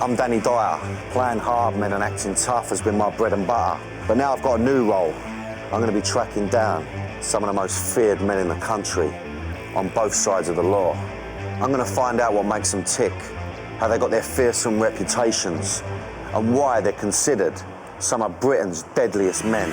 I'm Danny Dyer. Playing hard men and acting tough has been my bread and butter. But now I've got a new role. I'm going to be tracking down some of the most feared men in the country on both sides of the law. I'm going to find out what makes them tick, how they got their fearsome reputations, and why they're considered some of Britain's deadliest men.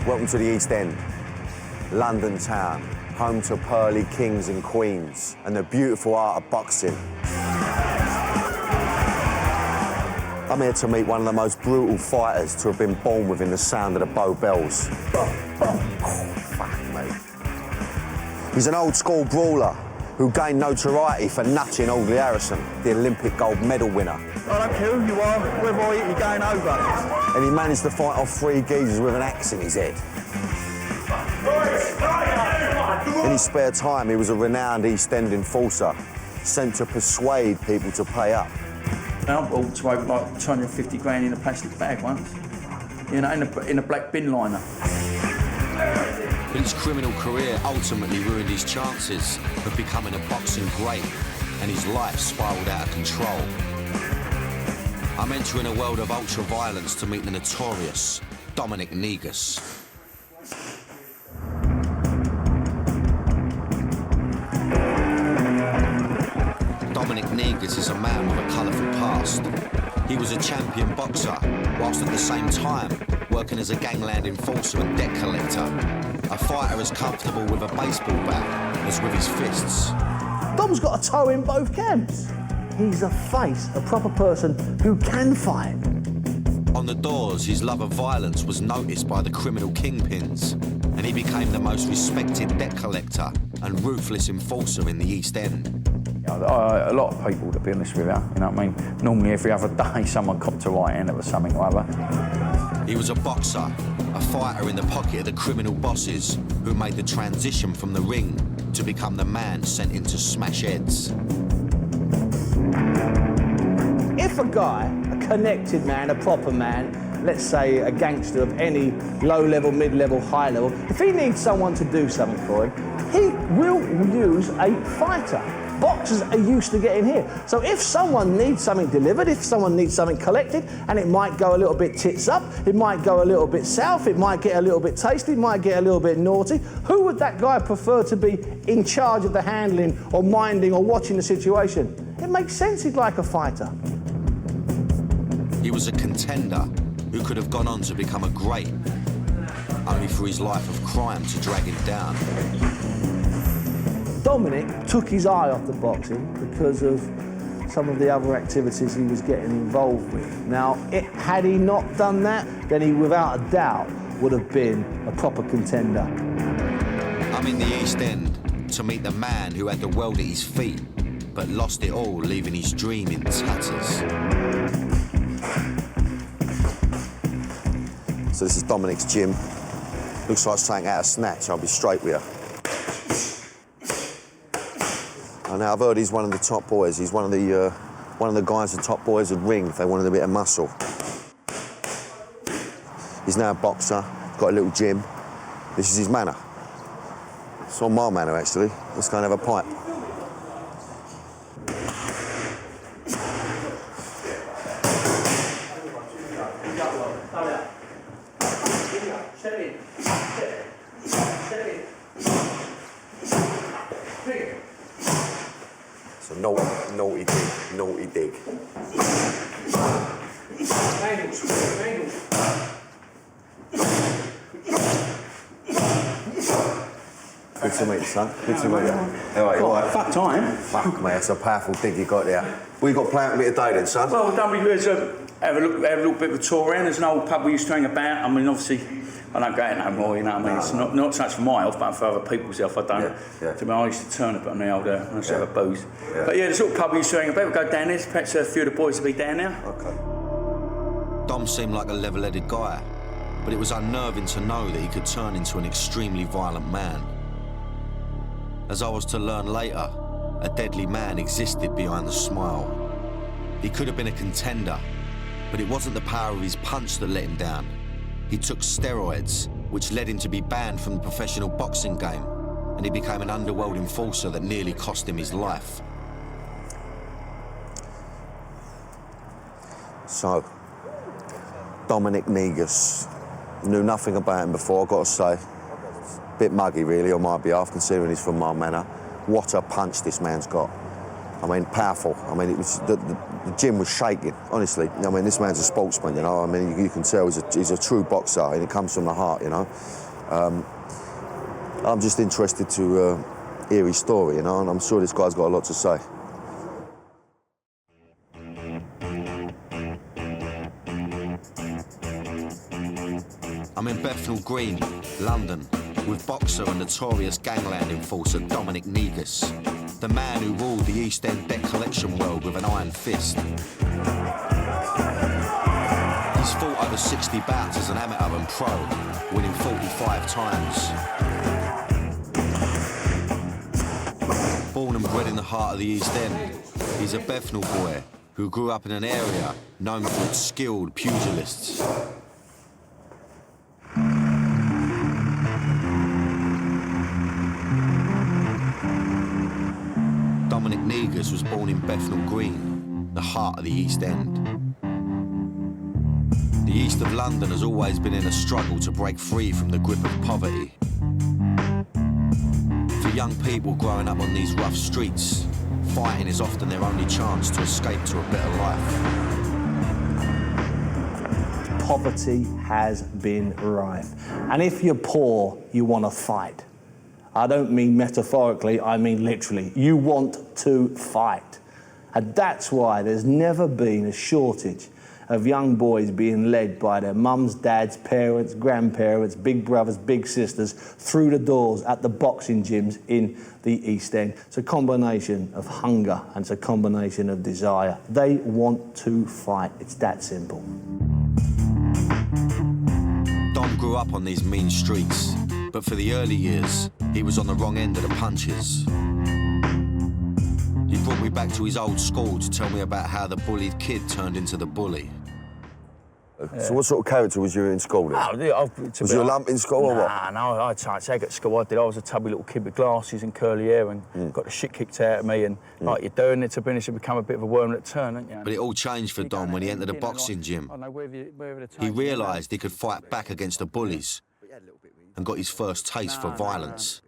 Welcome to the East End, London town, home to pearly kings and queens and the beautiful art of boxing. I'm here to meet one of the most brutal fighters to have been born within the sound of the Bow Bells. Oh, fuck me. He's an old school brawler who gained notoriety for nutting Audley Harrison, the Olympic gold medal winner. I don't care who you are, whether I hit you going over. And he managed to fight off 3 geezers with an axe in his head. In his spare time, he was a renowned East End enforcer, sent to persuade people to pay up. I bought away like 250 grand in a plastic bag once, you know, in a black bin liner. But his criminal career ultimately ruined his chances of becoming a boxing great, and his life spiralled out of control. I'm entering a world of ultra-violence to meet the notorious Dominic Negus. Dominic Negus is a man with a colourful past. He was a champion boxer, whilst at the same time working as a gangland enforcer and debt collector. A fighter as comfortable with a baseball bat as with his fists. Dom's got a toe in both camps. He's a face, a proper person who can fight. On the doors, his love of violence was noticed by the criminal kingpins, and he became the most respected debt collector and ruthless enforcer in the East End. A lot of people, to be honest with you, you know what I mean? Normally every other day someone copped a right end of something or other. He was a boxer, a fighter in the pocket of the criminal bosses who made the transition from the ring to become the man sent in to smash heads. If a guy, a connected man, a proper man, let's say a gangster of any low level, mid level, high level, if he needs someone to do something for him, he will use a fighter. Boxers are used to getting here. So if someone needs something delivered, if someone needs something collected, and it might go a little bit tits up, it might go a little bit south, it might get a little bit tasty, it might get a little bit naughty, who would that guy prefer to be in charge of the handling or minding or watching the situation? It makes sense he'd like a fighter. He was a contender who could have gone on to become a great, only for his life of crime to drag him down. Dominic took his eye off the boxing because of some of the other activities he was getting involved with. Now, had he not done that, then he, without a doubt, would have been a proper contender. I'm in the East End to meet the man who had the world at his feet, but lost it all, leaving his dream in tatters. So this is Dominic's gym. Looks like something out of Snatch, I'll be straight with you. Now I've heard he's one of the top boys. He's one of the guys the top boys would ring if they wanted a bit of muscle. He's now a boxer, got a little gym. This is his manor. It's on my manor, actually. Let's go and have a pipe. So naughty dig. Good to meet you, son. Good to meet you. All right. Fuck time. Fuck, mate, that's a powerful dig you got there. What you got planned a bit of day then, son? Well, don't we have a little bit of a tour around. There's an old pub we used to hang about. I mean, obviously, I don't go out no more, you know what I mean? It's not so much for my health, but for other people's health, I don't. Yeah. To me, I used to turn up on the old, I used to have a booze. Yeah. But yeah, the sort of pub we used to hang about, we'll go down there, perhaps a few of the boys will be down there. Okay. Dom seemed like a level-headed guy, but it was unnerving to know that he could turn into an extremely violent man. As I was to learn later, a deadly man existed behind the smile. He could have been a contender, but it wasn't the power of his punch that let him down. He took steroids, which led him to be banned from the professional boxing game, and he became an underworld enforcer that nearly cost him his life. So, Dominic Negus. Knew nothing about him before, I've got to say. Bit muggy, really, on my behalf, considering he's from my manor. What a punch this man's got. I mean, powerful. I mean, it was the gym was shaking, honestly. I mean, this man's a sportsman, you know. I mean, you can tell he's a true boxer, and it comes from the heart, you know. I'm just interested to hear his story, you know, and I'm sure this guy's got a lot to say. I'm in Bethnal Green, London, with boxer and notorious Gangland enforcer Dominic Negus, the man who ruled the East End debt collection world with an iron fist. He's fought over 60 bouts as an amateur and pro, winning 45 times. Born and bred in the heart of the East End, he's a Bethnal boy who grew up in an area known for its skilled pugilists. Dominic Negus was born in Bethnal Green, the heart of the East End. The east of London has always been in a struggle to break free from the grip of poverty. For young people growing up on these rough streets, fighting is often their only chance to escape to a better life. Poverty has been rife. And if you're poor, you want to fight. I don't mean metaphorically, I mean literally. You want to fight. And that's why there's never been a shortage of young boys being led by their mums, dads, parents, grandparents, big brothers, big sisters through the doors at the boxing gyms in the East End. It's a combination of hunger and it's a combination of desire. They want to fight. It's that simple. Dom grew up on these mean streets, but for the early years, he was on the wrong end of the punches. He brought me back to his old school to tell me about how the bullied kid turned into the bully. Yeah. So what sort of character was you in school then? Was you a lump in school or what? No, I had tight egg at school. I was a tubby little kid with glasses and curly hair and got the shit kicked out of me and like you're doing it to finish and become a bit of a worm at turn, haven't you? But it all changed for Dom when he entered a boxing gym. He realised he could fight back against the bullies and got his first taste for violence.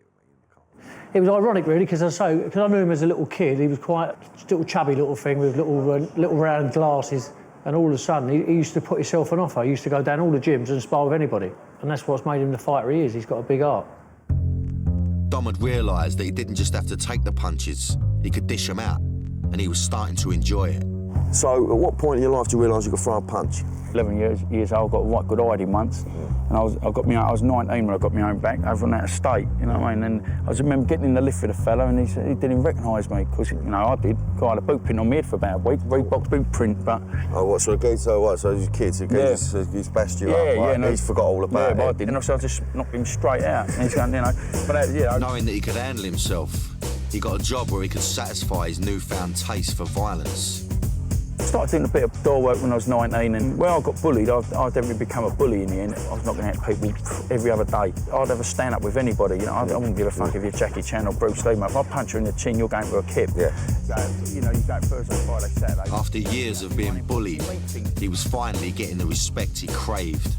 It was ironic, really, because I knew him as a little kid. He was quite a little chubby little thing with little round glasses, and all of a sudden he used to put himself on offer. He used to go down all the gyms and spar with anybody, and that's what's made him the fighter he is. He's got a big heart. Dom had realised that he didn't just have to take the punches, he could dish them out, and he was starting to enjoy it. So at what point in your life do you realise you could throw a punch? 11 years old, got a right good hiding once, and I was 19 when I got my own back over on that estate, you know what I mean? And I remember getting in the lift with a fella, and he didn't recognise me because, you know, I did. I had a boot pin on my head for about a week, Reebok boot print, but. Oh, what? So these kids, he's bashed you up, right? Yeah, no, he's forgot all about it. Yeah, but I did, and so I just knocked him straight out. And he's going, you know, but Knowing that he could handle himself, he got a job where he could satisfy his newfound taste for violence. I started doing a bit of door work when I was 19, and where I got bullied, I'd definitely become a bully in the end. I was knocking out people every other day. I'd have a stand up with anybody, you know. I wouldn't give a fuck if you're Jackie Chan or Bruce Lee, mate. If I punch you in the chin, you're going for a kip. Yeah. You know, you go Thursday, Friday, Saturday. After years of being bullied, he was finally getting the respect he craved.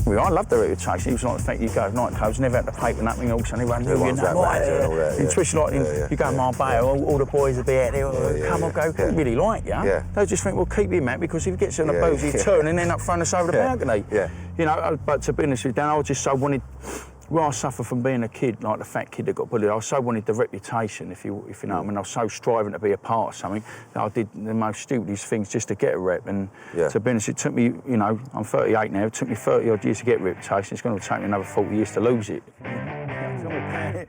I loved the reputation. It was like the fact you go to nightclubs, never had to pay for nothing, all of a sudden everyone knew you, especially like you go to Marbella, all the boys would be out there, come on, go, they really like you. Yeah. They just think, well, keep him out, because if he gets on a boozy turn and end up throwing us over the balcony. Yeah. You know, but to be honest with you, Dan, I just so wanted, where I suffer from being a kid, like the fat kid that got bullied, I so wanted the reputation, if you know what I mean. I was so striving to be a part of something that I did the most stupidest things just to get a rep. And to be honest, it took me, you know, I'm 38 now, it took me 30 odd years to get a reputation. It's going to take me another 40 years to lose it. I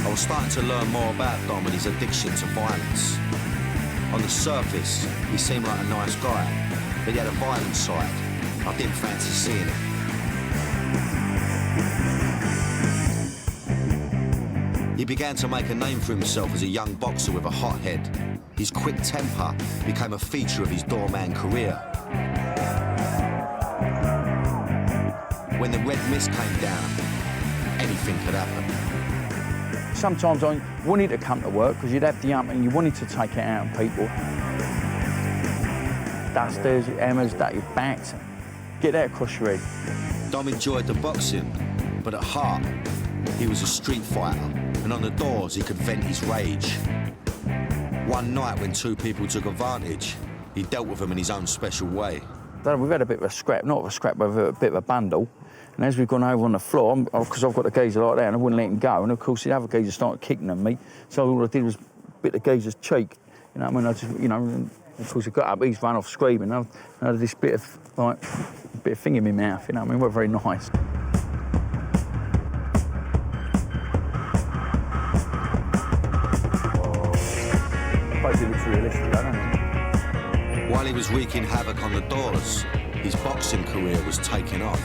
was starting to learn more about Dom and his addiction to violence. On the surface, he seemed like a nice guy, but he had a violent side. I didn't fancy seeing it. He began to make a name for himself as a young boxer with a hot head. His quick temper became a feature of his doorman career. When the red mist came down, anything could happen. Sometimes I wanted to come to work because you'd have the ump and you wanted to take it out on people. Dusters, hammers, your backs, get that across your head. Dom enjoyed the boxing, but at heart, he was a street fighter, and on the doors he could vent his rage. One night when two people took advantage, he dealt with them in his own special way. We've had a bit of a scrap, not a scrap, but a bit of a bundle. And as we've gone over on the floor, because I've got the geezer like that, and I wouldn't let him go. And of course, the other geezer started kicking at me. So all I did was bit the geezer's cheek. You know what I mean? I just, you know, and of course, he got up, he's run off screaming. I had this bit of thing in my mouth, you know what I mean? It wasn't very nice. It looks realistic, don't it? While he was wreaking havoc on the doors, his boxing career was taking off.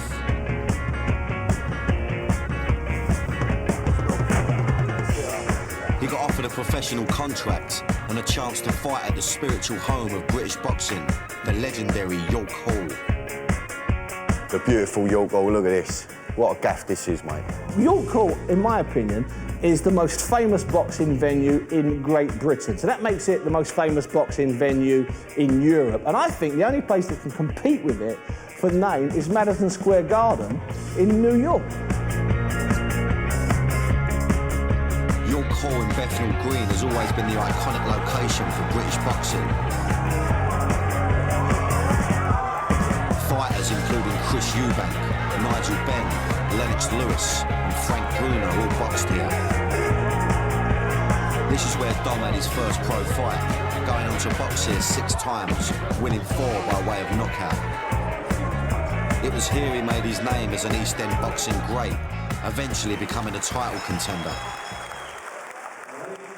He got offered a professional contract and a chance to fight at the spiritual home of British boxing, the legendary York Hall. The beautiful York Hall, look at this. What a gaff this is, mate. York Hall, in my opinion, is the most famous boxing venue in Great Britain. So that makes it the most famous boxing venue in Europe. And I think the only place that can compete with it for the name is Madison Square Garden in New York. York Hall in Bethnal Green has always been the iconic location for British boxing. Fighters including Chris Eubank, Nigel Benn, Lennox Lewis and Frank Bruno all boxed here. This is where Dom had his first pro fight, going on to box here 6 times, winning 4 by way of knockout. It was here he made his name as an East End boxing great, eventually becoming a title contender.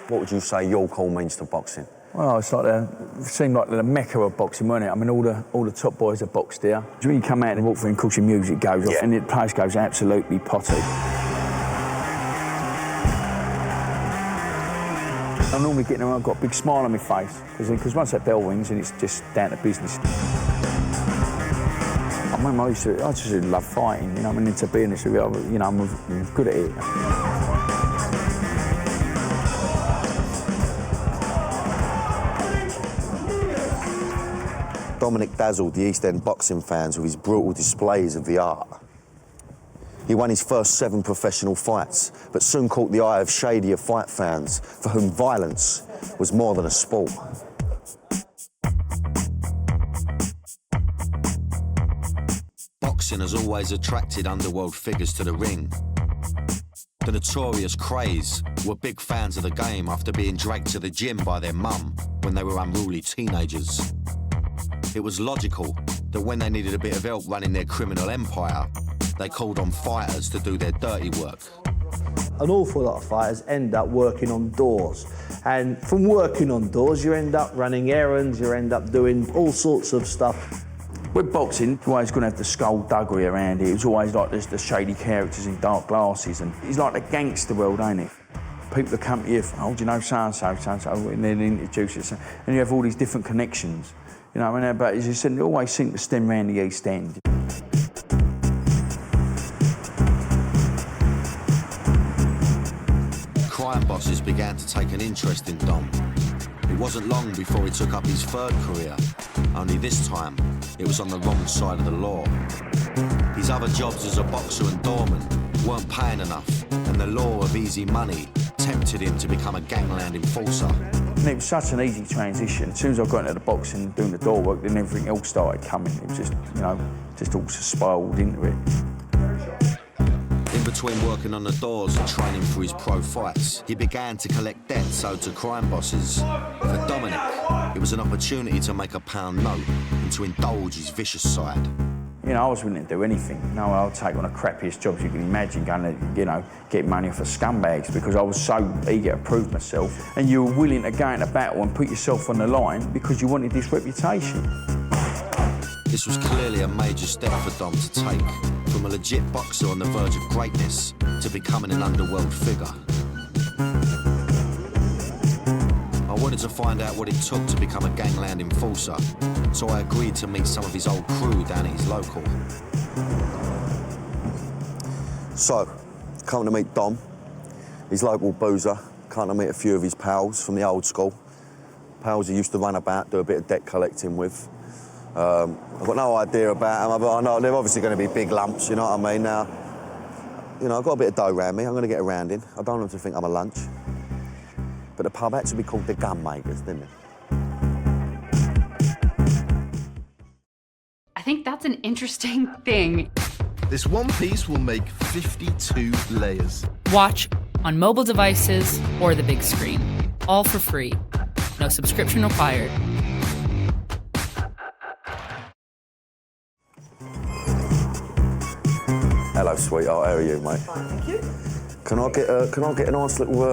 What would you say York Hall means to boxing? Well, it's like it seemed like the mecca of boxing, wasn't it? I mean, all the top boys have boxed here. When you come out and walk through, and of course your music goes off, and the place goes absolutely potty. I'm normally getting around, I've got a big smile on my face, because once that bell rings, and it's just down to business. I mean, I just love fighting, you know. I mean, to be honest with you, you know, I'm good at it. Dominic dazzled the East End boxing fans with his brutal displays of the art. He won his first 7 professional fights, but soon caught the eye of shadier fight fans for whom violence was more than a sport. Boxing has always attracted underworld figures to the ring. The Notorious Craze were big fans of the game after being dragged to the gym by their mum when they were unruly teenagers. It was logical that when they needed a bit of help running their criminal empire, they called on fighters to do their dirty work. An awful lot of fighters end up working on doors. And from working on doors, you end up running errands, you end up doing all sorts of stuff. With boxing, you're always going to have the skullduggery around it. It was always like there's the shady characters in dark glasses, and it's like the gangster world, ain't it? People that come to you, oh, do you know so-and-so, so-and-so, and then introduce it, and you have all these different connections. You know, I mean, but as you said, it always seemed to stem around the East End. Crime bosses began to take an interest in Dom. It wasn't long before he took up his 3rd career, only this time it was on the wrong side of the law. His other jobs as a boxer and doorman weren't paying enough, and the law of easy money tempted him to become a gangland enforcer. And it was such an easy transition. As soon as I got into the boxing and doing the door work, then everything else started coming. It was just, you know, just all spiraled into it. In between working on the doors and training for his pro fights, he began to collect debts owed to crime bosses. For Dominic, it was an opportunity to make a pound note and to indulge his vicious side. You know, I was willing to do anything. You know, I would take on the crappiest jobs you can imagine, going to, you know, get money off of scumbags, because I was so eager to prove myself. And you were willing to go into battle and put yourself on the line because you wanted this reputation. This was clearly a major step for Dom to take, from a legit boxer on the verge of greatness to becoming an underworld figure. I wanted to find out what it took to become a Gangland enforcer, so I agreed to meet some of his old crew down at his local. So, coming to meet Dom, his local boozer, coming to meet a few of his pals from the old school. Pals he used to run about, do a bit of debt collecting with. I've got no idea about them, but I know they're obviously going to be big lumps, you know what I mean? Now, you know, I've got a bit of dough around me, I'm going to get around in. I don't want them to think I'm a lunch. But the pub had to be called the Gunmakers, didn't it? I think that's an interesting thing. This one piece will make 52 layers. Watch on mobile devices or the big screen. All for free. No subscription required. Hello, sweetheart. How are you, mate? Fine, thank you. Can I get a nice little?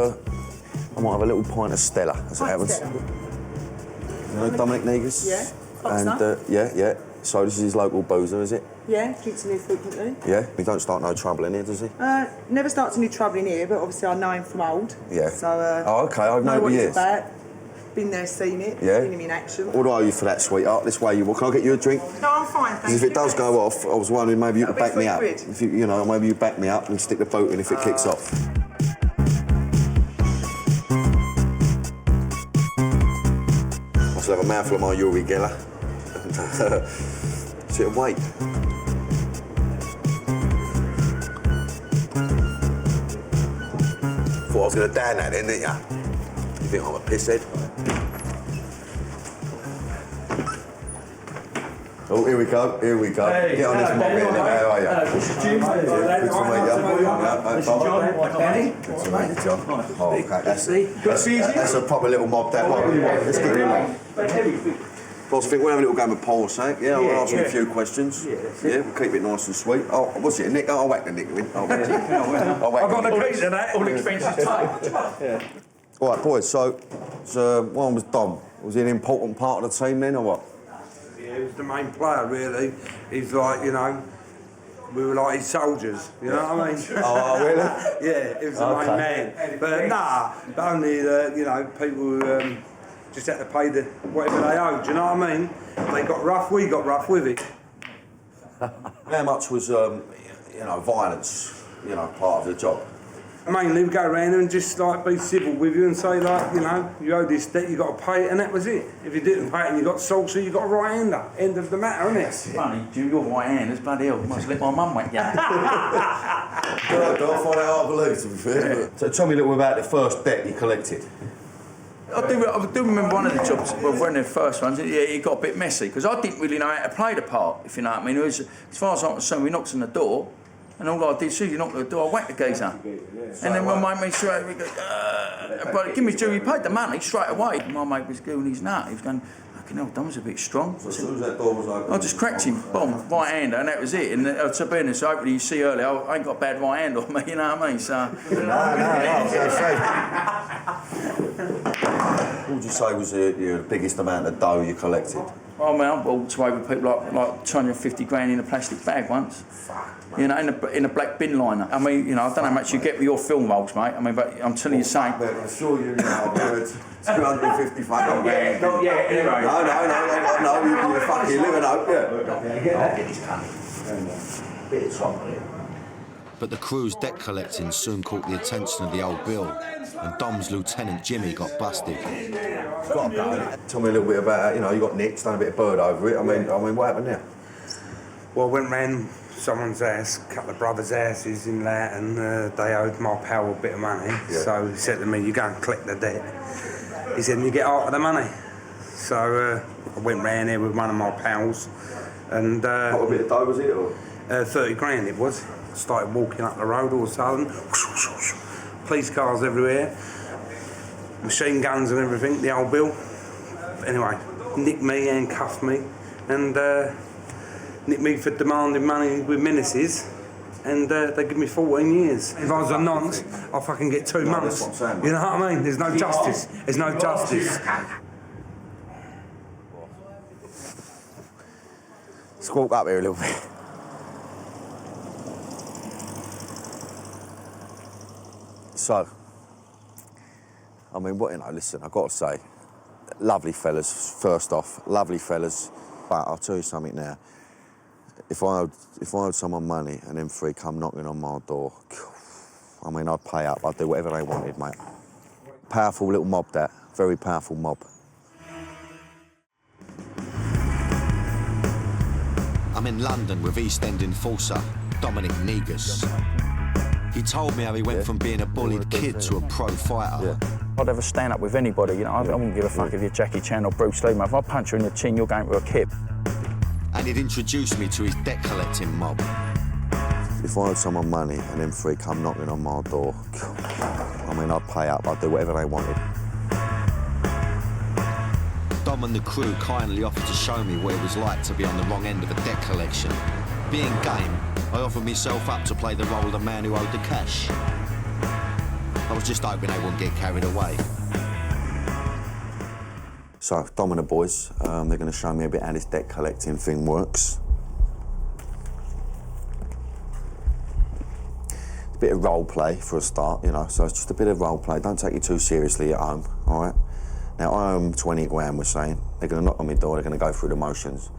I might have a little pint of Stella, as it happens. You know Dominic Negus? Yeah. And yeah. So this is his local boozer, is it? Yeah, drinks in here frequently. Yeah. He don't start no trouble in here, does he? Never starts any trouble in here, but obviously I know him from old. Yeah. So. Oh, okay. I've known what for he's years. about. Been there, seen it. Yeah. Seen him in action. What do I owe you for that, sweetheart? This way, can I get you a drink? No, I'm fine, thank Because you. if it does go off, I was wondering maybe you could That'll be back me up. £3. If you know, maybe you back me up and stick the boot in if it kicks off. I still have a mouthful of my Uri Geller. Sit and wait. Thought I was going to down that then, didn't ya? You think I'm a pisshead? Oh, here we go. Hey, get on this mob here. How are you? This is Jim. Good to meet you. This is John. Danny. Good to meet you, John. Oh, okay. That's a proper little mob, that one. Let's get in on. Boss, I think we'll have a little game of pool or something. Yeah, I'll ask you a few questions. Yeah, we'll keep it nice and sweet. Oh, what's it, a nick? I'll whack the nick in. I've got the keys to that. All expenses paid. All right, boys, so one was Dom. Was he an important part of the team then, or what? Yeah, he was the main player, really. He's like, you know, we were like his soldiers, you know what I mean? Oh, really? Yeah, he was the main man. But only the, you know, people who just had to pay whatever they owed, you know what I mean? They got rough, we got rough with it. How much was, you know, violence, you know, part of the job? Mainly we go around and just like be civil with you and say like, you know, you owe this debt, you got to pay it, and that was it. If you didn't pay it and you got salsa, you got a right hander. End of the matter, isn't it? Funny, your right hand is bloody hell. Must let my mum whack you. I find that hard to believe, to be fair. So tell me a little bit about the first debt you collected. I do remember one of the jobs, well, one of the first ones, yeah, it got a bit messy, because I didn't really know how to play the part, if you know what I mean. It was, as far as I'm concerned, we knocked on the door, and all I did, as soon as you knocked on the door, I whacked the geezer. And then my mate went straight away, but give me due, he paid the money straight away. My mate was doing his nut, he was going, fucking hell, Dom's a bit strong. So as soon as that door was open... I just cracked him, boom, right hander, and that was it. And to be honest, hopefully you see earlier, I ain't got a bad right hand on me, you know what I mean? So... No, I was going to say. What would you say was the biggest amount of dough you collected? Oh man, I walked away with people like 250 grand in a plastic bag once. You know, in a black bin liner. I mean, you know, I don't know how much you get with your film rolls, mate. I mean, but I'm telling you something. But I'm sure you know, I've heard 250 fucking grand. Yeah, anyway. No, you're fucking living up, But the crew's debt collecting soon caught the attention of the old Bill, and Dom's lieutenant Jimmy got busted. Got to go. Tell me a little bit about, you know, you got nicked, done a bit of bird over it. I mean, what happened there? Well, I went round someone's house, a couple of brothers' houses in that, and they owed my pal a bit of money. Yeah. So he said to me, you go and collect the debt. He said, and you get half of the money. So I went round there with one of my pals, and... What a bit of dough was it, or? 30 grand it was. Started walking up the road all of a sudden. Police cars everywhere. Machine guns and everything, the old Bill. Anyway, nicked me and cuffed me, and nicked me for demanding money with menaces, and they give me 14 years. If I was a nonce, I'll fucking get 2 months. That's what I'm saying, you know what I mean? There's no justice. There's no justice. Let's walk up here a little bit. So, I mean, what, you know, listen, I've got to say, lovely fellas, first off, lovely fellas, but I'll tell you something now. If I owed someone money and them three come knocking on my door, I mean, I'd pay up, I'd do whatever they wanted, mate. Powerful little mob, that, very powerful mob. I'm in London with East End enforcer Dominic Negus. He told me how he went from being a bullied kid to a pro fighter. I'd ever stand up with anybody, you know, I wouldn't give a fuck if you're Jackie Chan or Bruce Lee, mate. If I punch you in the chin, you're going to a kip. And he'd introduced me to his debt collecting mob. If I owed someone money and them three come knocking on my door, I mean, I'd pay up, I'd do whatever they wanted. Dom and the crew kindly offered to show me what it was like to be on the wrong end of a debt collection. Being game, I offered myself up to play the role of the man who owed the cash. I was just hoping they wouldn't get carried away. So, Dom and the boys, they're going to show me a bit how this debt collecting thing works. A bit of role play for a start, you know, so it's just a bit of role play. Don't take it too seriously at home, all right? Now, I owe them 20 grand, we're saying. They're going to knock on my door, they're going to go through the motions.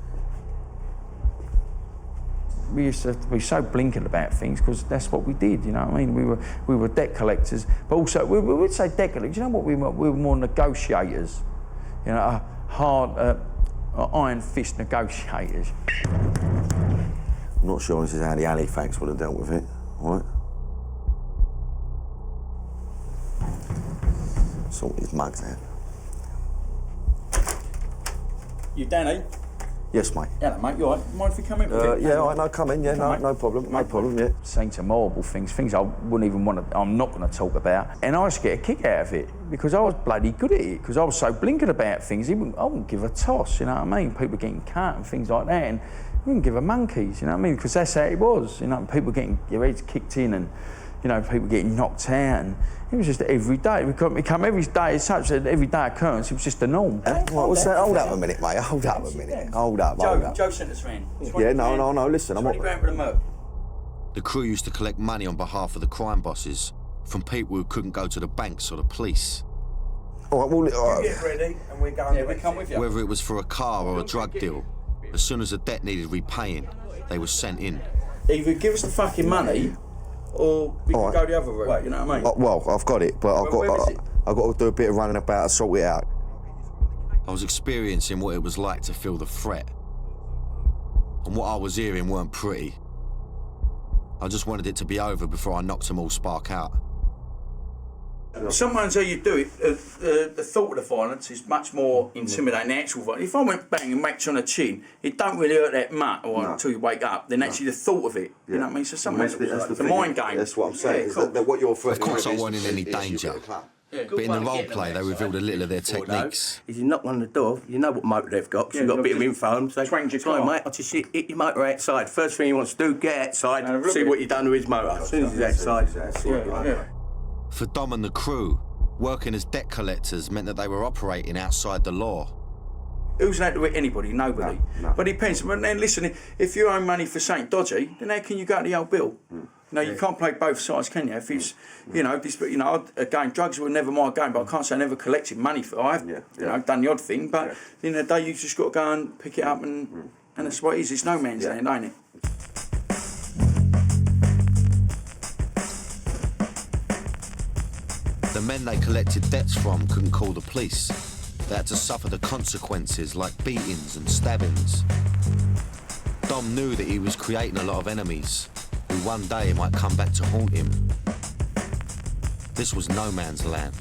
We used to be so blinkered about things because that's what we did, you know what I mean? We were debt collectors, but also, we would say debt collectors, you know what we were? We were more negotiators, you know, hard, iron fist negotiators. I'm not sure this is how the Halifax would have dealt with it, all right? Sort his mugs out. You Danny? Yes, mate. Hello, mate, you all right? Mind if we come in? Yeah, all right, no, come in, yeah, no problem, no problem, yeah. Saying some horrible things I wouldn't even want to, I'm not going to talk about. And I used to get a kick out of it because I was bloody good at it, because I was so blinkered about things, I wouldn't give a toss, you know what I mean? People getting cut and things like that, and I wouldn't give a monkeys, you know what I mean? Because that's how it was, you know, people getting their heads kicked in and, you know, people getting knocked out, and it was just every day. We couldn't become every day as such that everyday occurrence, it was just the norm. What's that? Hold up a minute, mate. Hold up a minute. Hold up. Joe sent us round. Yeah, no, listen, I'm not... 20 grand for the murk. The crew used to collect money on behalf of the crime bosses from people who couldn't go to the banks or the police. All right, well... Get ready and we're going. Yeah, we come with you. Whether it was for a car or a drug deal, as soon as the debt needed repaying, they were sent in. Either give us the fucking money, or we can go the other route, you know what I mean? Well, I've got it, but I've got to do a bit of running about to sort it out. I was experiencing what it was like to feel the threat. And what I was hearing weren't pretty. I just wanted it to be over before I knocked them all spark out. Sometimes how you do it, the thought of the violence is much more intimidating than the actual violence. If I went bang and whacked you on the chin, it don't really hurt that much until you wake up, then actually the thought of it, you know what I mean? So sometimes it's the mind game. That's what I'm saying, is that what you're threatening. Of course I wasn't in any danger. But in the role play, they revealed a little of their techniques. If you knock on the door, you know what motor they've got, because you've got a bit of info, and say, sorry mate, I'll just hit your motor outside. First thing he wants to do, get outside, see what you've done with his motor. As soon as he's outside. For Dom and the crew, working as debt collectors meant that they were operating outside the law. Who's allowed to hit anybody? Nobody. No. But it depends. But then listen, if you owe money for something dodgy, then how can you go to the old bill? No, you can't play both sides, can you? If it's, again, drugs were never my game, but I can't say I never collected money for. I've, done the odd thing, but at the end of the day, you just got to go and pick it up, and that's what it is. It's no man's land, ain't it? The men they collected debts from couldn't call the police. They had to suffer the consequences like beatings and stabbings. Dom knew that he was creating a lot of enemies who one day might come back to haunt him. This was no man's land.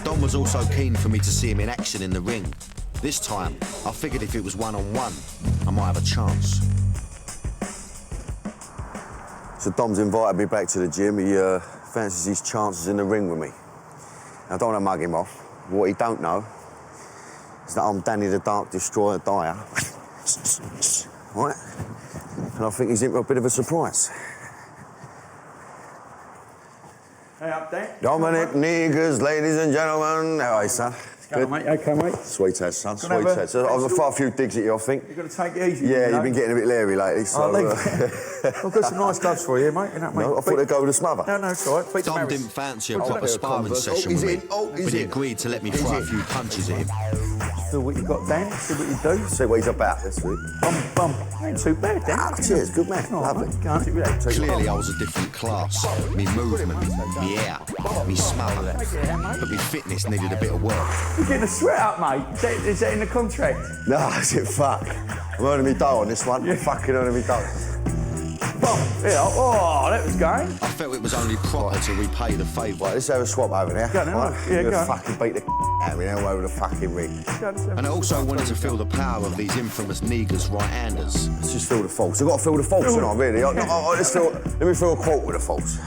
Dom was also keen for me to see him in action in the ring. This time, I figured if it was one-on-one, I might have a chance. So Dom's invited me back to the gym. He fancies his chances in the ring with me. I don't want to mug him off. What he don't know is that I'm Danny the Dark Destroyer Dyer. Right? And I think he's in for a bit of a surprise. Hey, up there. Dominic Negus, ladies and gentlemen. How are you, son? Go on, mate. Okay, mate. Sweet as, son. Sweet Can I have a- as. I've fired a few digs at you, I think. You've got to take it easy. Yeah, you know? you've been getting a bit leery lately, so... I've got some nice gloves for you, mate. You know, mate. No, I thought they'd go with a smother. No, it's all right. Beat the Dom Maris. didn't fancy a What's proper that? sparring session with me, but he agreed to let me throw a few punches at him. Feel what you got, Dan. See what you do. See what he's about this week. Bum. Ain't too bad, Dan. Cheers, good man. Lovely. Clearly I was a different class. Me movement, me air, me smell. But me fitness needed a bit of work. You're getting a sweat up, mate. Is that in the contract? No, I said fuck. I'm earning me dough on this one. I'm fucking earning me dough. Yeah, oh, that was going. I felt it was only proper to repay the favour. Right, let's have a swap over there. Go on, right? yeah, You're go on. fucking beat the out of me now over the fucking ring. And I also wanted to feel the power of these infamous Negus right-handers. Let's just feel the force. I've got to feel the force, haven't I, really? Let me feel a quarter with the force.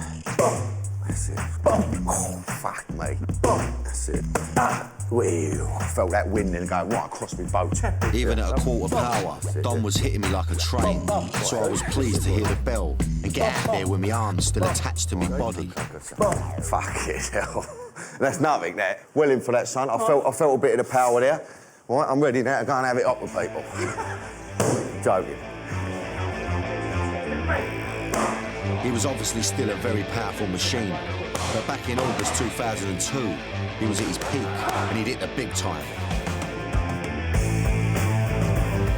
That's it. Oh, fuck me. That's it. I felt that wind then going right across my boat. Even at a quarter power, Dom was hitting me like a train, so I was pleased to hear the bell and get out there with my arms still attached to my body. Fucking hell. That's nothing, that. Well in for that, son. I felt a bit of the power there. All right, I'm ready now to go and have it up with people. Joking. He was obviously still a very powerful machine, but back in August 2002, he was at his peak and he'd hit the big time.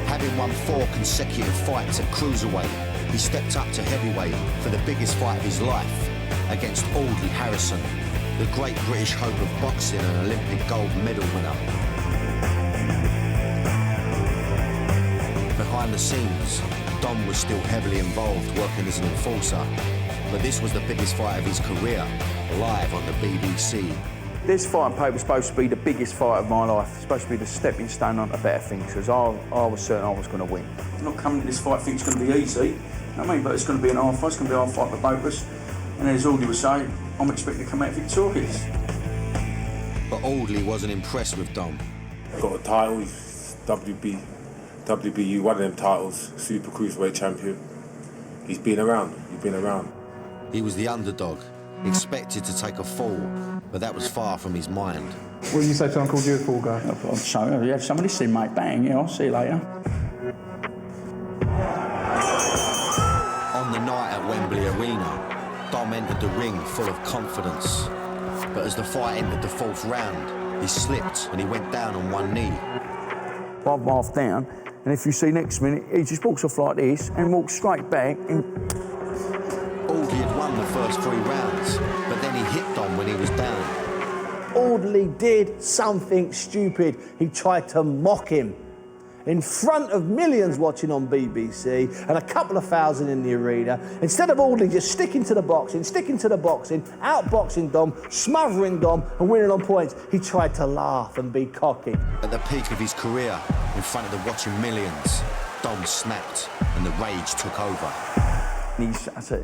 Having won 4 consecutive fights at cruiserweight, he stepped up to heavyweight for the biggest fight of his life against Audley Harrison, the great British hope of boxing and Olympic gold medal winner. Behind the scenes, Dom was still heavily involved working as an enforcer, but this was the biggest fight of his career, live on the BBC. This fight on paper was supposed to be the biggest fight of my life. It's supposed to be the stepping stone onto better things, because I was certain I was going to win. I'm not coming to this fight thinking it's going to be easy, you know what I mean? But it's going to be an hard fight, it's going to be a hard fight for both of us. And as Audley was saying, I'm expecting to come out victorious. But Audley wasn't impressed with Dom. Got a title, he's WBU, one of them titles, Super Cruiserweight Champion. He's been around. He was the underdog, expected to take a fall, but that was far from his mind. What did you say to Uncle Jude, Paul guy? Yeah, somebody said, mate, bang, yeah, I'll see you later. On the night at Wembley Arena, Dom entered the ring full of confidence. But as the fight entered the 4th round, he slipped and he went down on one knee. I'm half down, and if you see next minute, he just walks off like this and walks straight back and... Audley had won the first 3 rounds, but then he hit Dom when he was down. Audley did something stupid. He tried to mock him in front of millions watching on BBC and a couple of thousand in the arena. Instead of Audley just sticking to the boxing, outboxing Dom, smothering Dom and winning on points, he tried to laugh and be cocky. At the peak of his career, in front of the watching millions, Dom snapped and the rage took over. He's, so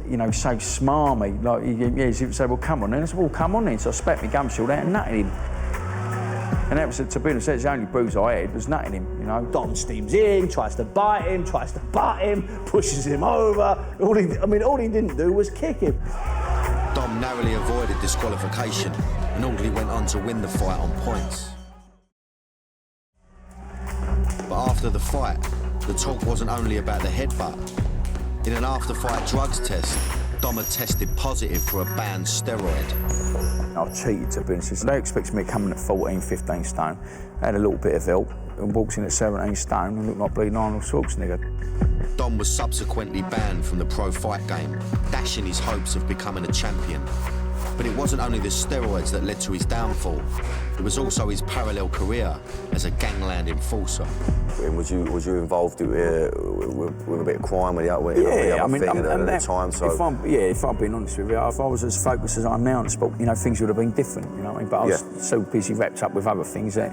smarmy, like, he would say, well, come on then. I said, well, come on then. So I spat my gum shield out and nutted him. And that was, to be honest, that's the only bruise I had, was nutting him, you know. Dom steams in, tries to bite him, tries to butt him, pushes him over. All he didn't do was kick him. Dom narrowly avoided disqualification, and Audley went on to win the fight on points. But after the fight, the talk wasn't only about the headbutt. In an after-fight drugs test, Dom had tested positive for a banned steroid. I cheated, to be honest. They expected me coming at 14, 15 stone. I had a little bit of help and walked in at 17 stone and looked like bleeding Arnold Schwarzenegger. Dom was subsequently banned from the pro fight game, dashing his hopes of becoming a champion. But it wasn't only the steroids that led to his downfall. It was also his parallel career as a gangland enforcer. And was you involved with a bit of crime with the other thing at the time? So if I'm being honest with you, if I was as focused as I am now on sport, things would have been different, you know what I mean? But I was so busy wrapped up with other things that,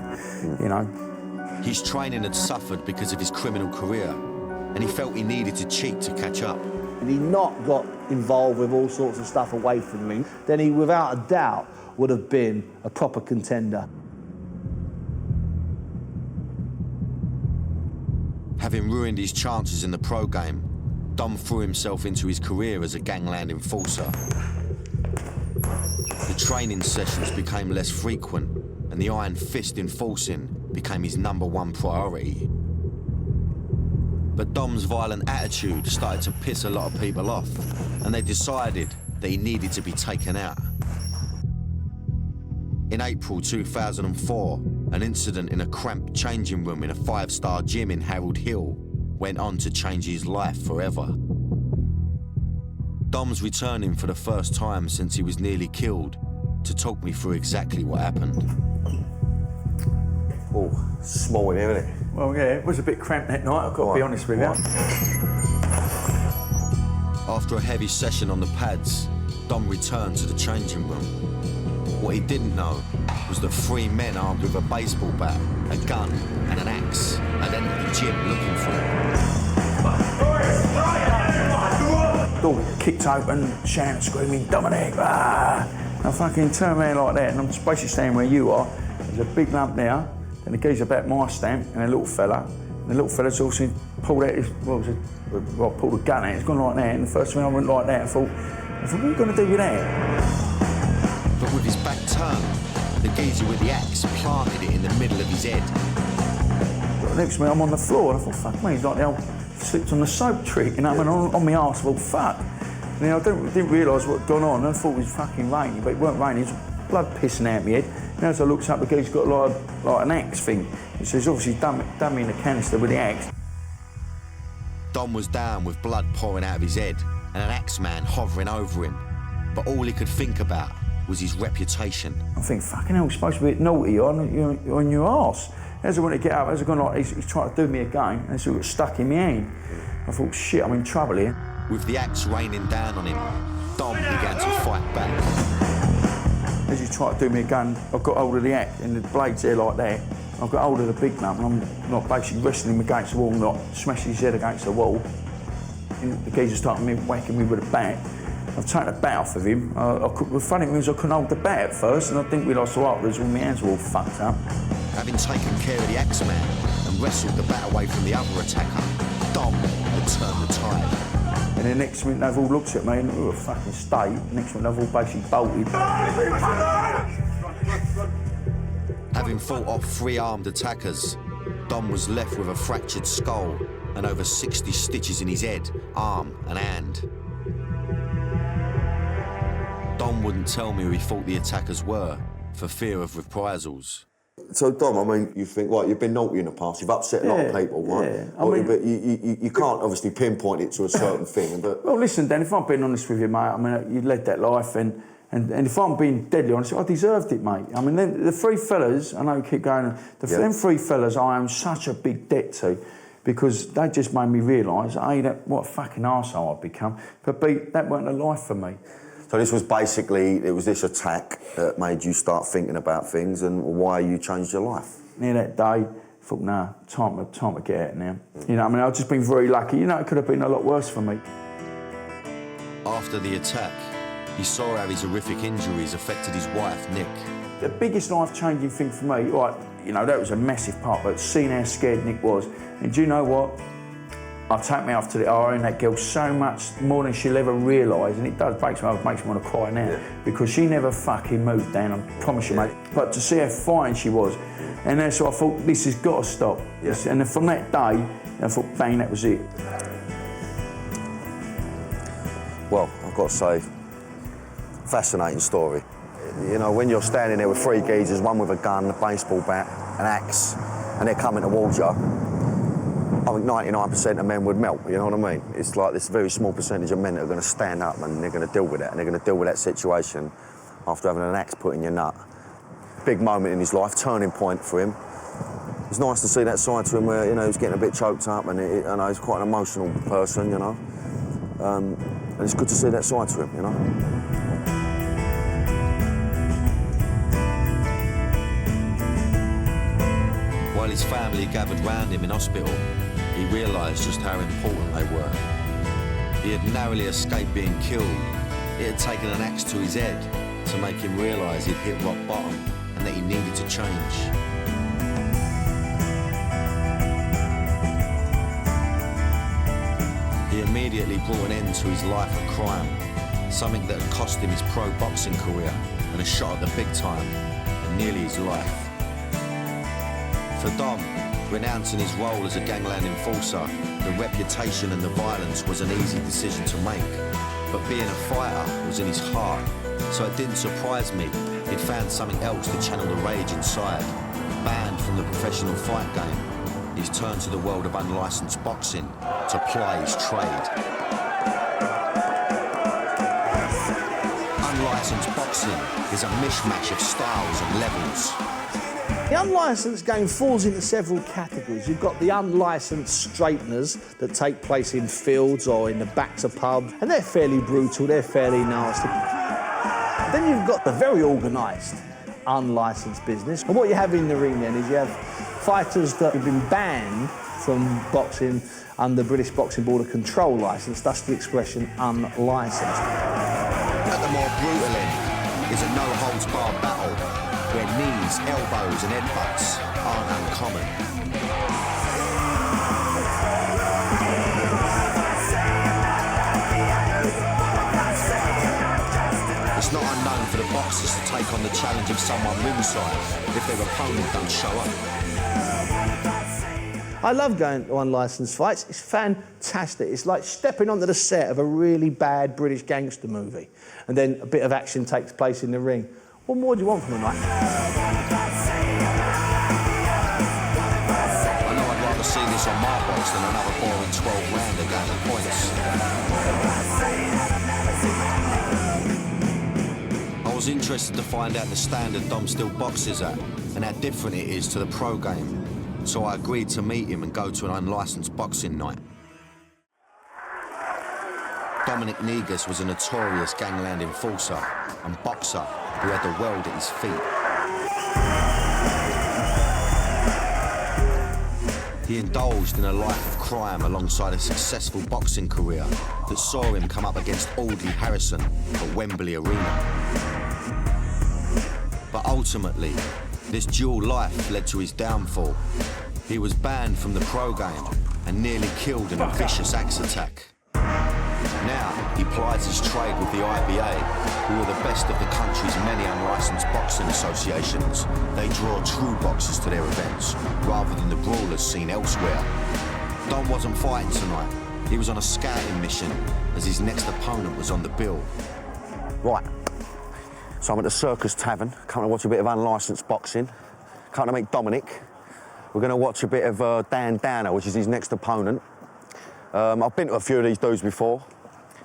His training had suffered because of his criminal career, and he felt he needed to cheat to catch up. Had he not got involved with all sorts of stuff away from me, then he, without a doubt, would have been a proper contender. Having ruined his chances in the pro game, Dom threw himself into his career as a gangland enforcer. The training sessions became less frequent, and and the iron fist enforcing became his #1 priority. But Dom's violent attitude started to piss a lot of people off, and they decided that he needed to be taken out. In April 2004, an incident in a cramped changing room in a 5-star gym in Harold Hill went on to change his life forever. Dom's returning for the first time since he was nearly killed to talk me through exactly what happened. Oh, small in here, isn't it? Well, yeah, it was a bit cramped that night, I've got to be honest with you. After a heavy session on the pads, Dom returned to the changing room. What he didn't know was that 3 men armed with a baseball bat, a gun and an axe had entered the gym looking for him. Door kicked open, shouting, screaming, Dominic, ah! I fucking turned around like that, and I'm basically standing where you are. There's a big lump there, and the geezer about my stamp, and a little fella. And the little fella's also pulled out his, pulled a gun out, it's gone like that, and the first thing I went like that, I thought, what are you going to do with that? But with his back turned, the geezer with the axe planted it in the middle of his head. But next to me, I'm on the floor, and I thought, fuck me, he's like the old slipped on the soap trick, you know, and on my arse, I thought, fuck. And then I didn't realise what had gone on, I thought it was fucking raining, but it weren't raining, it was blood pissing out my head. And as I looked up, the geezer's got like an axe thing. So he's obviously done me in a canister with the axe. Dom was down with blood pouring out of his head and an axe man hovering over him. But all he could think about was his reputation. I think, fucking hell, he's supposed to be a bit naughty on your arse. As I went to get up, as I gone like, he's trying to do me again, and so it got stuck in my hand. I thought, shit, I'm in trouble here. With the axe raining down on him, Dom began to fight back. As he tried to do me again, I got hold of the axe, and the blade's there like that. I got hold of the big lump, and I'm like basically wrestling him against the wall, and like smashing his head against the wall. And the geezer started whacking me with a bat. I've taken the bat off of him. The funny thing was I couldn't hold the bat at first, and I didn't realise till afterwards all my hands were all fucked up. Having taken care of the axe man and wrestled the bat away from the other attacker, Dom had turned the tide. And the next minute they've all looked at me and we were fucking state. Next minute they've all basically bolted. Having fought off 3 armed attackers, Dom was left with a fractured skull and over 60 stitches in his head, arm and hand. Dom wouldn't tell me who he thought the attackers were for fear of reprisals. So, Dom, I mean, you think, right, you've been naughty in the past, you've upset a lot of people, right? Yeah. But you can't obviously pinpoint it to a certain thing. But well, listen, Dan, if I'm being honest with you, mate, I mean, you led that life, and if I'm being deadly honest, I deserved it, mate. I mean, the 3 fellas, I know you keep going, them 3 fellas I am such a big debt to, because they just made me realise, A, what a fucking arsehole I've become, but B, that weren't a life for me. So this was basically, it was this attack that made you start thinking about things and why you changed your life. Near that day, I thought, nah, time to get out now. You know, I mean, I've just been very lucky. You know, it could have been a lot worse for me. After the attack, he saw how his horrific injuries affected his wife, Nick. The biggest life-changing thing for me, right, you know, that was a massive part, but seeing how scared Nick was. And do you know what? I've taken me off to the I own that girl so much more than she'll ever realise, and it does makes me want to cry now, because she never fucking moved, Dan, I promise you, mate. But to see how fine she was, and then so I thought, this has got to stop. Yes. And then from that day, I thought, bang, that was it. Well, I've got to say, fascinating story. You know, when you're standing there with 3 geezers, one with a gun, a baseball bat, an axe, and they're coming towards you, I think 99% of men would melt, you know what I mean? It's like this very small percentage of men that are going to stand up and they're going to deal with that, and they're going to deal with that situation after having an axe put in your nut. Big moment in his life, turning point for him. It's nice to see that side to him where, you know, he's getting a bit choked up, and I know he's quite an emotional person, you know. And it's good to see that side to him, you know. While his family gathered round him in hospital, he realised just how important they were. He had narrowly escaped being killed. It had taken an axe to his head to make him realise he'd hit rock bottom and that he needed to change. He immediately brought an end to his life of crime, something that had cost him his pro boxing career and a shot at the big time, and nearly his life. For Dom, renouncing his role as a gangland enforcer, the reputation and the violence was an easy decision to make. But being a fighter was in his heart, so it didn't surprise me he'd found something else to channel the rage inside. Banned from the professional fight game, he's turned to the world of unlicensed boxing to ply his trade. Unlicensed boxing is a mishmash of styles and levels. The unlicensed game falls into several categories. You've got the unlicensed straighteners that take place in fields or in the backs of pubs, and they're fairly brutal, they're fairly nasty. Then you've got the very organised unlicensed business. And what you have in the ring then is you have fighters that have been banned from boxing under British Boxing Board of Control licence, thus the expression unlicensed. At the more brutal end is a no-holds-barred battle where knees, elbows and headbutts aren't uncommon. It's not unknown for the boxers to take on the challenge of someone ringside if their opponent don't show up. I love going to unlicensed fights. It's fantastic. It's like stepping onto the set of a really bad British gangster movie, and then a bit of action takes place in the ring. What more do you want from a night? I know I'd rather see this on my box than another boring 12-rounder going to points. I was interested to find out the standard Dom still boxes at and how different it is to the pro game. So I agreed to meet him and go to an unlicensed boxing night. Dominic Negus was a notorious gangland enforcer and boxer who had the world at his feet. He indulged in a life of crime alongside a successful boxing career that saw him come up against Audley Harrison at Wembley Arena. But ultimately, this dual life led to his downfall. He was banned from the pro game and nearly killed in a vicious axe attack. Now, he plies his trade with the IBA, who are the best of the country's many unlicensed boxing associations. They draw true boxers to their events, rather than the brawlers seen elsewhere. Dom wasn't fighting tonight. He was on a scouting mission, as his next opponent was on the bill. Right, so I'm at the Circus Tavern, coming to watch a bit of unlicensed boxing. Coming to meet Dominic. We're going to watch a bit of Dan Dyer, which is his next opponent. I've been to a few of these dudes before.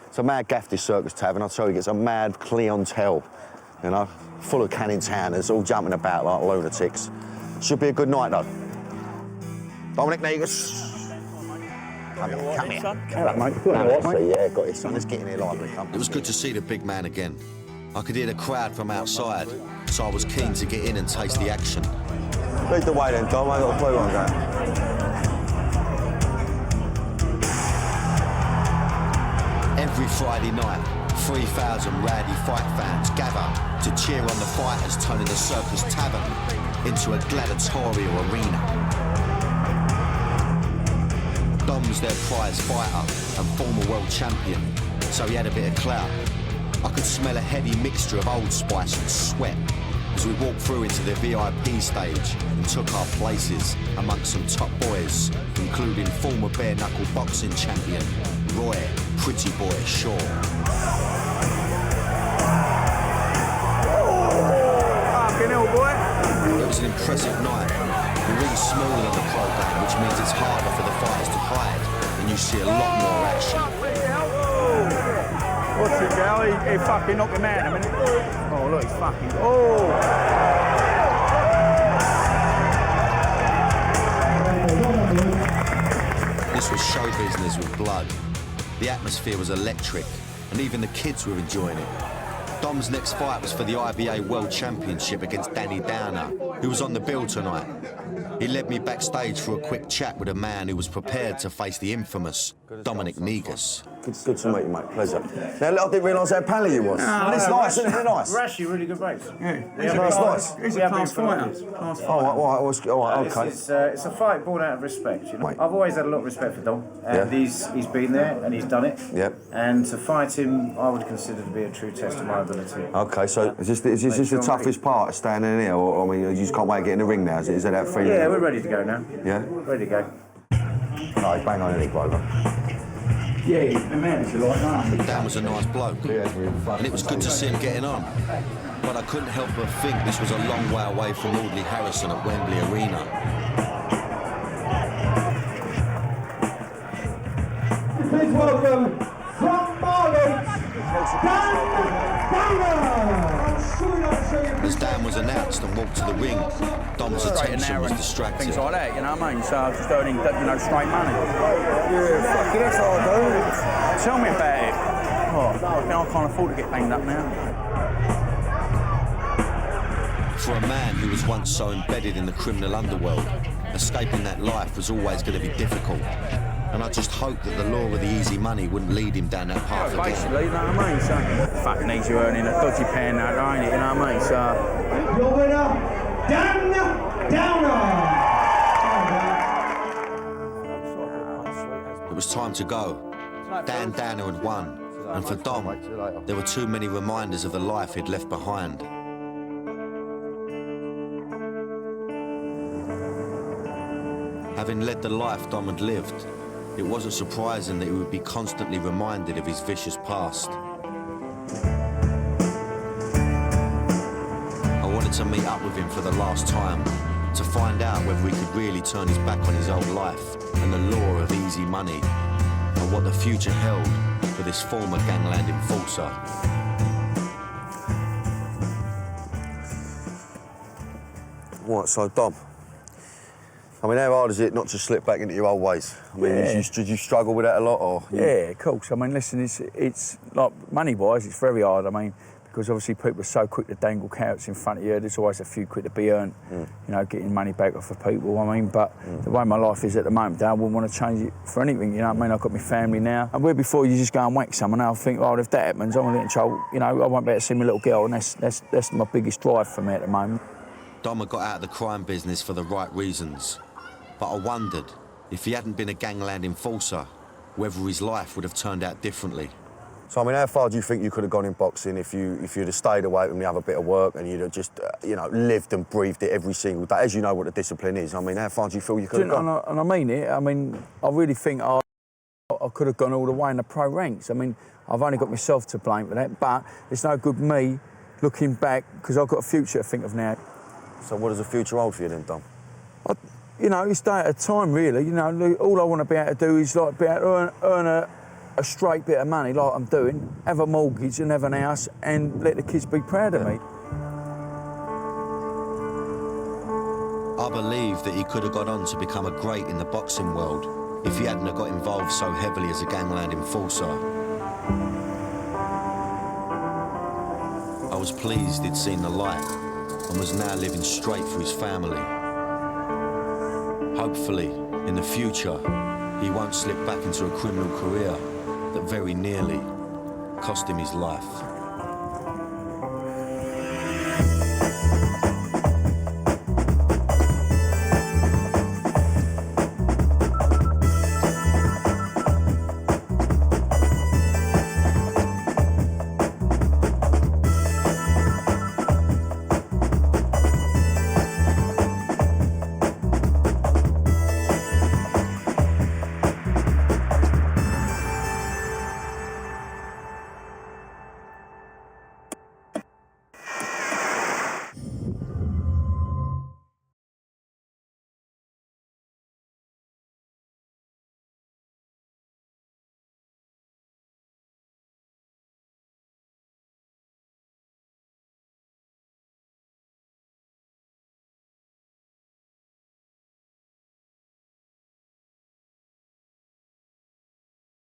It's a mad gaff, this Circus Tavern. I'll tell you, it's a mad clientele, you know, full of canning towners, all jumping about like lunatics. Should be a good night, though. Dominic Negus. Come here, come here. Hello, mate. Yeah, got it, son. Let's get in here lively. It was good to see the big man again. I could hear the crowd from outside, so I was keen to get in and taste the action. Lead the way then, Dom. I ain't got a clue where I'm going. Every Friday night, 3,000 rowdy fight fans gather to cheer on the fighters turning the Circus Tavern into a gladiatorial arena. Dom's their prize fighter and former world champion, so he had a bit of clout. I could smell a heavy mixture of Old Spice and sweat as we walked through into the VIP stage and took our places amongst some top boys, including former bare-knuckle boxing champion Roy Pretty Boy Shaw. Fucking hell, boy. It was an impressive night. The ring's smaller than the pro game, which means it's harder for the fighters to hide, and you see a lot more action. What's it, Gal? He fucking knocked him out in a minute. Oh, look, he's fucking... Oh! This was show business with blood. The atmosphere was electric, and even the kids were enjoying it. Dom's next fight was for the IBA World Championship against Danny Dyer, who was on the bill tonight. He led me backstage for a quick chat with a man who was prepared to face the infamous Dominic Negus. Good to meet you, mate. Pleasure. Now, I didn't realise how pally you was. And it's nice, isn't it? Nice. We're actually really good mates. Yeah. It's nice. He's a class fighter. All right, okay. It's a fight born out of respect, you know. Mate. I've always had a lot of respect for Dom, and he's been there and he's done it. Yep. And to fight him, I would consider to be a true test of my ability. ability. Okay, so is this the toughest part of standing in here, or I mean, you just can't wait to get in the ring now? Is that that feeling? Yeah, we're ready to go now. Yeah? Ready to go. Right, bang on, Nick Grover. Yeah, he's the man, if you like, that. Dan was a nice bloke, and it was good to see him getting on. But I couldn't help but think this was a long way away from Audley Harrison at Wembley Arena. Please welcome from Marlow, As Dan was announced and walked to the ring, Dom's attention was distracted. Things like that, you know what I mean? So I was just earning, straight money. Yeah, fucking that's all I do. Tell me about it. I can't afford to get banged up now. For a man who was once so embedded in the criminal underworld, escaping that life was always going to be difficult. And I just hoped that the law of the easy money wouldn't lead him down that path again. Basically, you know what I mean? So, fucking easy earning a dodgy pound out there, ain't it? You know what I mean? So, your winner, Dan Downer. It was time to go. Dan Downer had won. And for Dom, there were too many reminders of the life he'd left behind. Having led the life Dom had lived, it wasn't surprising that he would be constantly reminded of his vicious past. I wanted to meet up with him for the last time, to find out whether he could really turn his back on his old life and the law of easy money, and what the future held for this former Gangland enforcer. Right, so Dom, I mean, how hard is it not to slip back into your old ways? I mean, did you struggle with that a lot, or? Yeah, of course. I mean, listen, it's like money-wise, it's very hard. I mean, because obviously people are so quick to dangle carrots in front of you. There's always a few quid to be earned, you know, getting money back off of people. I mean, but the way my life is at the moment, I wouldn't want to change it for anything. You know what I mean? I've got my family now, and where before you just go and whack someone, I think, oh, if that happens, I'm gonna get in trouble. You know, I won't be able to see my little girl, and that's my biggest drive for me at the moment. Dom had got out of the crime business for the right reasons. But I wondered, if he hadn't been a Gangland enforcer, whether his life would have turned out differently. So, I mean, how far do you think you could have gone in boxing if you'd have stayed away from the other bit of work and you'd have just, you know, lived and breathed it every single day, as you know what the discipline is? I mean, how far do you feel you could have gone? And I mean it. I mean, I really think I could have gone all the way in the pro ranks. I mean, I've only got myself to blame for that, but it's no good me looking back, because I've got a future to think of now. So what does the future hold for you then, Dom? You know, it's day at a time, really. You know, all I want to be able to do is like be able to earn a straight bit of money, like I'm doing, have a mortgage and have an house, and let the kids be proud of me. I believe that he could have gone on to become a great in the boxing world if he hadn't have got involved so heavily as a Gangland enforcer. I was pleased he'd seen the light and was now living straight for his family. Hopefully, in the future, he won't slip back into a criminal career that very nearly cost him his life.